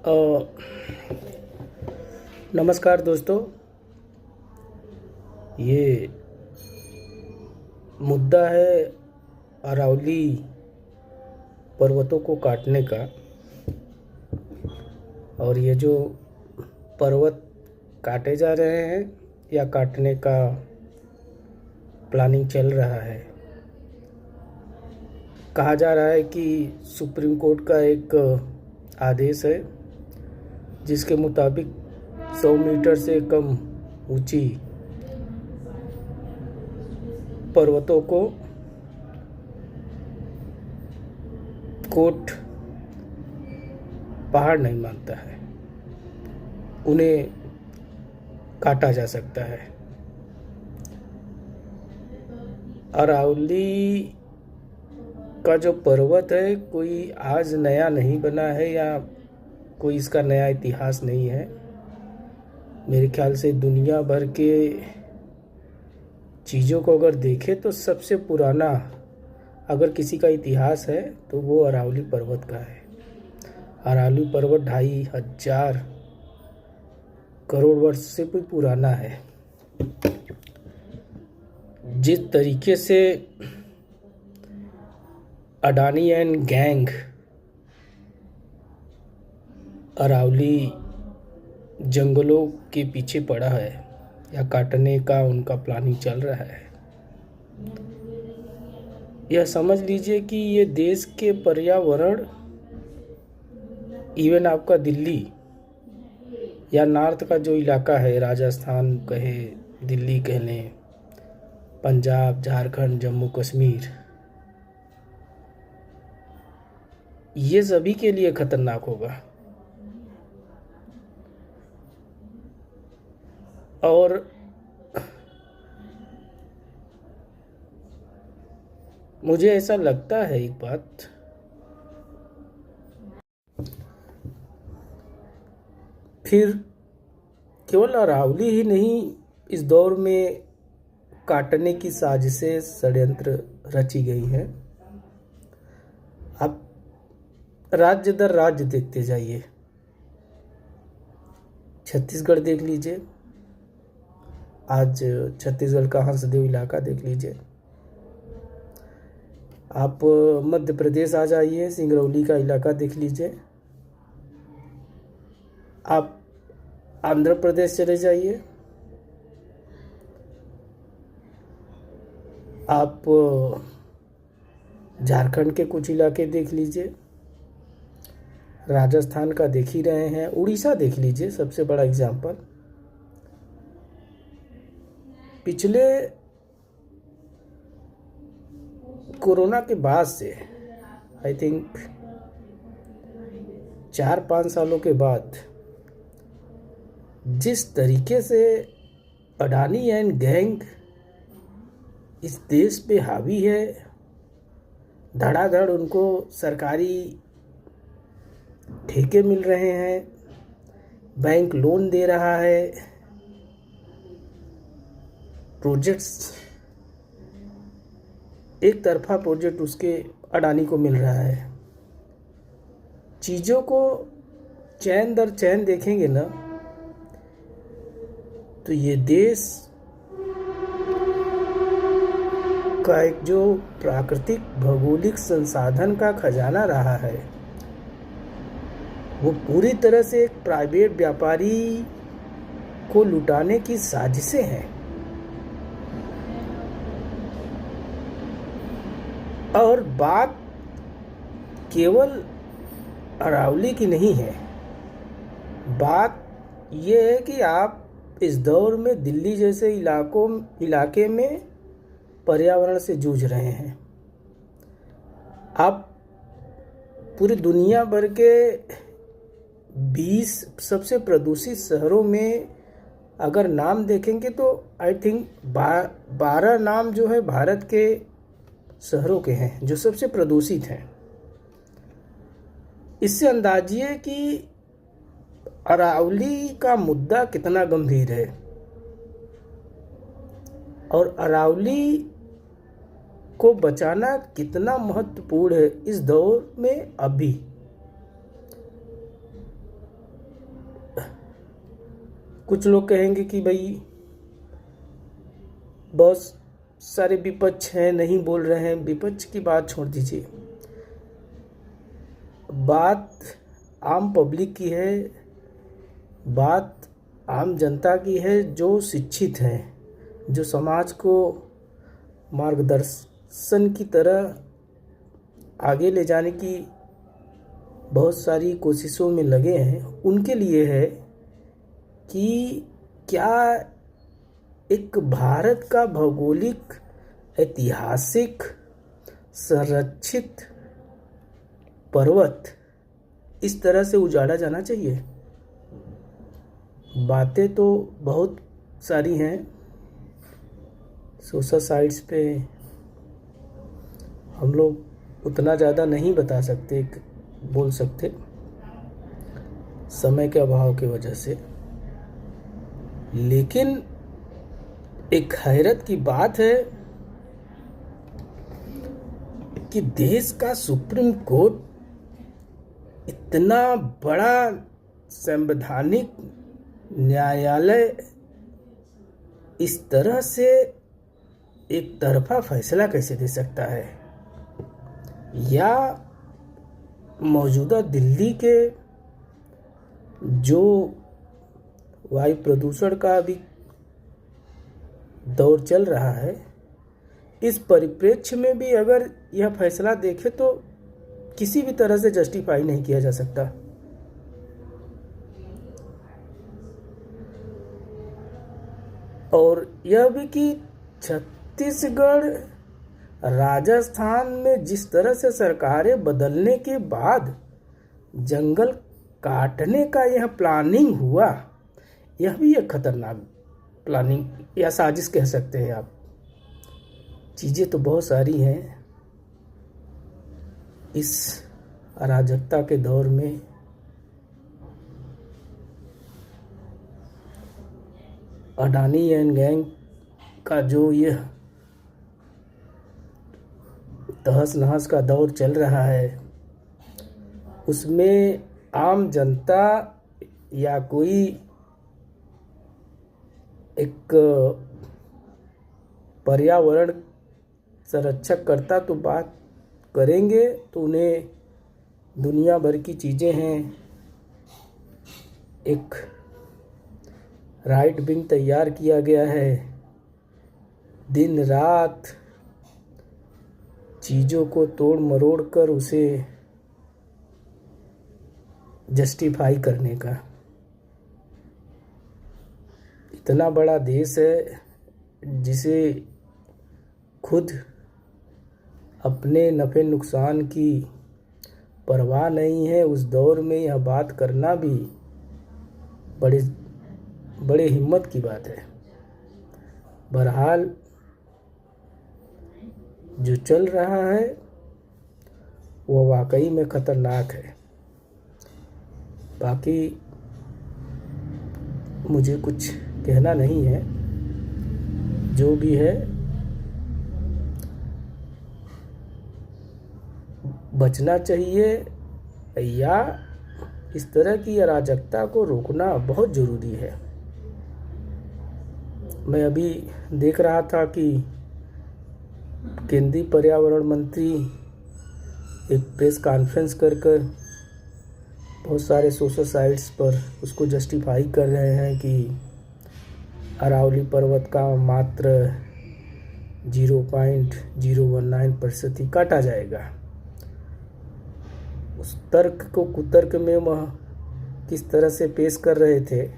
अ, नमस्कार दोस्तों। ये मुद्दा है अरावली पर्वतों को काटने का। और ये जो पर्वत काटे जा रहे हैं या काटने का प्लानिंग चल रहा है, कहा जा रहा है कि सुप्रीम कोर्ट का एक आदेश है जिसके मुताबिक 100 मीटर से कम ऊंची पर्वतों को कोर्ट पहाड़ नहीं मानता है, उन्हें काटा जा सकता है। अरावली का जो पर्वत है कोई आज नया नहीं बना है या कोई इसका नया इतिहास नहीं है। मेरे ख्याल से दुनिया भर के चीज़ों को अगर देखें तो सबसे पुराना अगर किसी का इतिहास है तो वो अरावली पर्वत का है। अरावली पर्वत 2500 करोड़ वर्ष से भी पुराना है। जिस तरीके से अडानी एंड गैंग अरावली जंगलों के पीछे पड़ा है या काटने का उनका प्लानिंग चल रहा है, यह समझ लीजिए कि ये देश के पर्यावरण, इवन आपका दिल्ली या नॉर्थ का जो इलाका है, राजस्थान कहे, दिल्ली कह लें, पंजाब, झारखंड, जम्मू कश्मीर, ये सभी के लिए खतरनाक होगा। और मुझे ऐसा लगता है एक बात, फिर केवल अरावली ही नहीं, इस दौर में काटने की साजिशें, षड्यंत्र रची गई हैं। आप राज्य दर राज्य देखते जाइए। छत्तीसगढ़ देख लीजिए, आज छत्तीसगढ़ का हंसदेव इलाका देख लीजिए। आप मध्य प्रदेश आ जाइए, सिंगरौली का इलाका देख लीजिए। आप आंध्र प्रदेश चले जाइए, आप झारखंड के कुछ इलाके देख लीजिए, राजस्थान का देख ही रहे हैं, उड़ीसा देख लीजिए, सबसे बड़ा एग्जाम्पल। पिछले कोरोना के बाद से आई थिंक 4-5 सालों के बाद जिस तरीके से अडानी एंड गैंग इस देश पे हावी है, धड़ाधड़ उनको सरकारी ठेके मिल रहे हैं, बैंक लोन दे रहा है, प्रोजेक्ट्स, एक तरफा प्रोजेक्ट उसके अडानी को मिल रहा है। चीज़ों को चैन दर चैन देखेंगे ना तो ये देश का एक जो प्राकृतिक भौगोलिक संसाधन का खजाना रहा है वो पूरी तरह से एक प्राइवेट व्यापारी को लुटाने की साजिशें हैं। और बात केवल अरावली की नहीं है, बात यह है कि आप इस दौर में दिल्ली जैसे इलाके में पर्यावरण से जूझ रहे हैं। आप पूरी दुनिया भर के 20 सबसे प्रदूषित शहरों में अगर नाम देखेंगे तो आई थिंक 12 नाम जो है भारत के शहरों के हैं जो सबसे प्रदूषित हैं। इससे अंदाजिए कि अरावली का मुद्दा कितना गंभीर है और अरावली को बचाना कितना महत्वपूर्ण है इस दौर में। अभी कुछ लोग कहेंगे कि भाई बहुत सारे विपक्ष हैं, नहीं बोल रहे हैं। विपक्ष की बात छोड़ दीजिए, बात आम पब्लिक की है, बात आम जनता की है जो शिक्षित हैं, जो समाज को मार्गदर्शन की तरह आगे ले जाने की बहुत सारी कोशिशों में लगे हैं। उनके लिए है कि क्या एक भारत का भौगोलिक ऐतिहासिक संरक्षित पर्वत इस तरह से उजाड़ा जाना चाहिए। बातें तो बहुत सारी हैं, सोशल साइट्स पे हम लोग उतना ज़्यादा नहीं बता सकते, बोल सकते, समय के अभाव की वजह से। लेकिन एक हैरत की बात है कि देश का सुप्रीम कोर्ट इतना बड़ा संवैधानिक न्यायालय इस तरह से एक तरफा फैसला कैसे दे सकता है, या मौजूदा दिल्ली के जो वायु प्रदूषण का अभी दौर चल रहा है, इस परिप्रेक्ष्य में भी अगर यह फैसला देखे तो किसी भी तरह से जस्टिफाई नहीं किया जा सकता। और यह भी कि छत्तीसगढ़, राजस्थान में जिस तरह से सरकारें बदलने के बाद जंगल काटने का यह प्लानिंग हुआ, यह भी एक खतरनाक प्लानिंग या साजिश कह सकते हैं आप। चीज़ें तो बहुत सारी हैं इस अराजकता के दौर में। अडानी एंड गैंग का जो यह तहस नहस का दौर चल रहा है, उसमें आम जनता या कोई एक पर्यावरण संरक्षक करता तो बात करेंगे, तो उन्हें दुनिया भर की चीज़ें हैं। एक राइट विंग तैयार किया गया है, दिन रात चीज़ों को तोड़ मरोड़ कर उसे जस्टिफाई करने का। इतना बड़ा देश है जिसे खुद अपने नफ़े नुकसान की परवाह नहीं है, उस दौर में यह बात करना भी बड़े हिम्मत की बात है। बहरहाल जो चल रहा है वो वाकई में खतरनाक है। बाकी मुझे कुछ कहना नहीं है, जो भी है बचना चाहिए, या इस तरह की अराजकता को रोकना बहुत ज़रूरी है। मैं अभी देख रहा था कि केंद्रीय पर्यावरण मंत्री एक प्रेस कॉन्फ्रेंस कर बहुत सारे सोशल साइट्स पर उसको जस्टिफाई कर रहे हैं कि अरावली पर्वत का मात्र 0.019% ही काटा जाएगा। उस तर्क को कुतर्क में वह किस तरह से पेश कर रहे थे,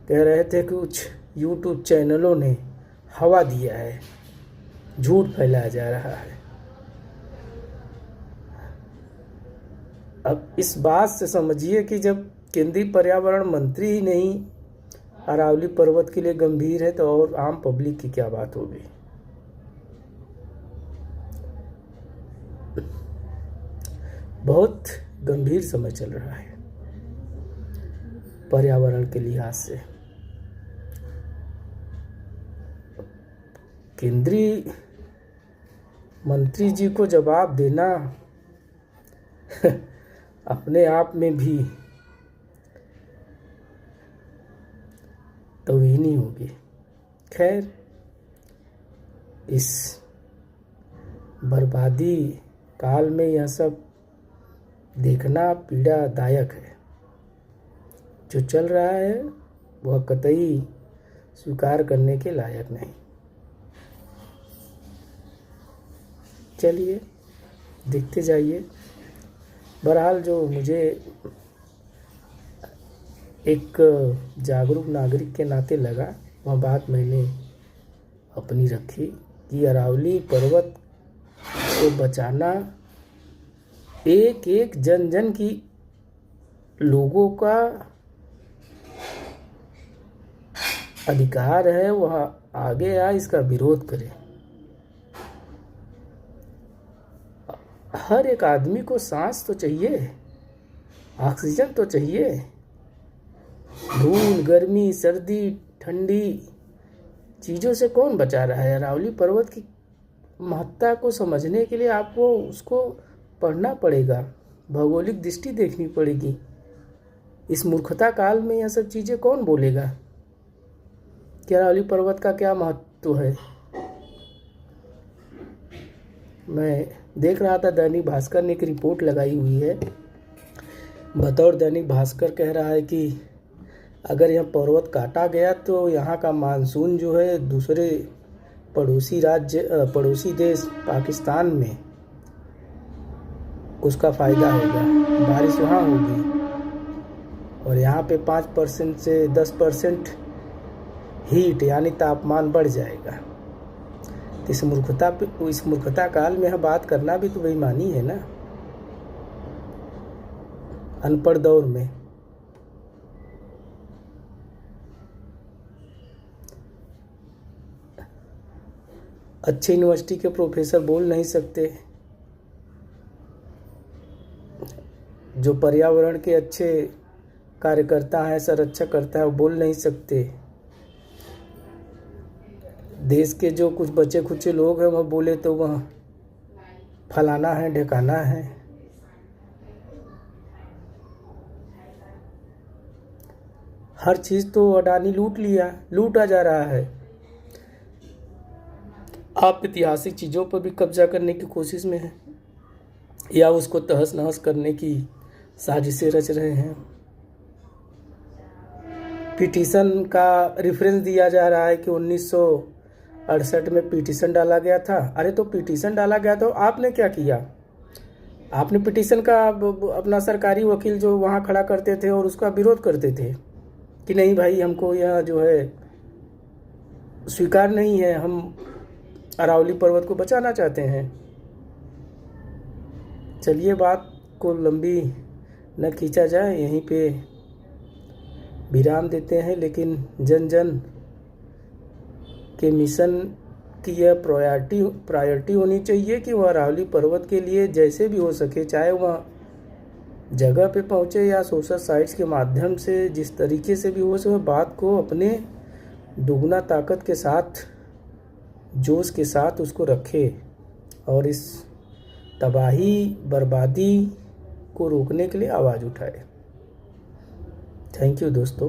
कह रहे थे कि कुछ यूट्यूब चैनलों ने हवा दिया है, झूठ फैलाया जा रहा है। अब इस बात से समझिए कि जब केंद्रीय पर्यावरण मंत्री ही नहीं अरावली पर्वत के लिए गंभीर है, तो और आम पब्लिक की क्या बात होगी। बहुत गंभीर समय चल रहा है पर्यावरण के लिहाज से। केंद्रीय मंत्री जी को जवाब देना अपने आप में भी कभी नहीं होगी। खैर, इस बर्बादी काल में यह सब देखना पीड़ादायक है। जो चल रहा है वह कतई स्वीकार करने के लायक नहीं। चलिए देखते जाइए। बहरहाल जो मुझे एक जागरूक नागरिक के नाते लगा वह बात मैंने अपनी रखी कि अरावली पर्वत को बचाना एक एक जन जन की लोगों का अधिकार है। वह आगे आए, इसका विरोध करे। हर एक आदमी को सांस तो चाहिए, ऑक्सीजन तो चाहिए। धूल, गर्मी, सर्दी, ठंडी चीज़ों से कौन बचा रहा है? अरावली पर्वत की महत्ता को समझने के लिए आपको उसको पढ़ना पड़ेगा, भौगोलिक दृष्टि देखनी पड़ेगी। इस मूर्खता काल में यह सब चीज़ें कौन बोलेगा कि अरावली पर्वत का क्या महत्व है? मैं देख रहा था, दैनिक भास्कर ने एक रिपोर्ट लगाई हुई है। बतौर दैनिक भास्कर कह रहा है कि अगर यह पर्वत काटा गया तो यहाँ का मानसून जो है दूसरे पड़ोसी देश पाकिस्तान में उसका फ़ायदा होगा, बारिश वहाँ होगी और यहाँ पे 5% से 10% हीट यानी तापमान बढ़ जाएगा। तो इस मूर्खता काल में यह बात करना भी तो बेईमानी है ना, अनपढ़ दौर में। अच्छे यूनिवर्सिटी के प्रोफेसर बोल नहीं सकते, जो पर्यावरण के अच्छे कार्यकर्ता हैं, संरक्षक करता है, वो बोल नहीं सकते। देश के जो कुछ बचे खुचे लोग हैं वह बोले तो वह फलाना है, ढकाना है। हर चीज़ तो अडानी लूटा जा रहा है। आप ऐतिहासिक चीज़ों पर भी कब्जा करने की कोशिश में हैं या उसको तहस नहस करने की साजिशें रच रहे हैं। पिटीशन का रेफरेंस दिया जा रहा है कि 1968 में पिटीशन डाला गया था। अरे तो पिटीशन डाला गया तो आपने क्या किया? आपने पिटीशन का अपना सरकारी वकील जो वहाँ खड़ा करते थे और उसका विरोध करते थे कि नहीं भाई, हमको यह जो है स्वीकार नहीं है, हम अरावली पर्वत को बचाना चाहते हैं। चलिए बात को लंबी न खींचा जाए, यहीं पे विराम देते हैं। लेकिन जन जन के मिशन की यह प्रायोरिटी होनी चाहिए कि वह अरावली पर्वत के लिए जैसे भी हो सके, चाहे वह जगह पे पहुँचे या सोशल साइट्स के माध्यम से, जिस तरीके से भी हो सके, बात को अपने दुगना ताकत के साथ, जोश के साथ उसको रखे और इस तबाही बर्बादी को रोकने के लिए आवाज़ उठाए। थैंक यू दोस्तों।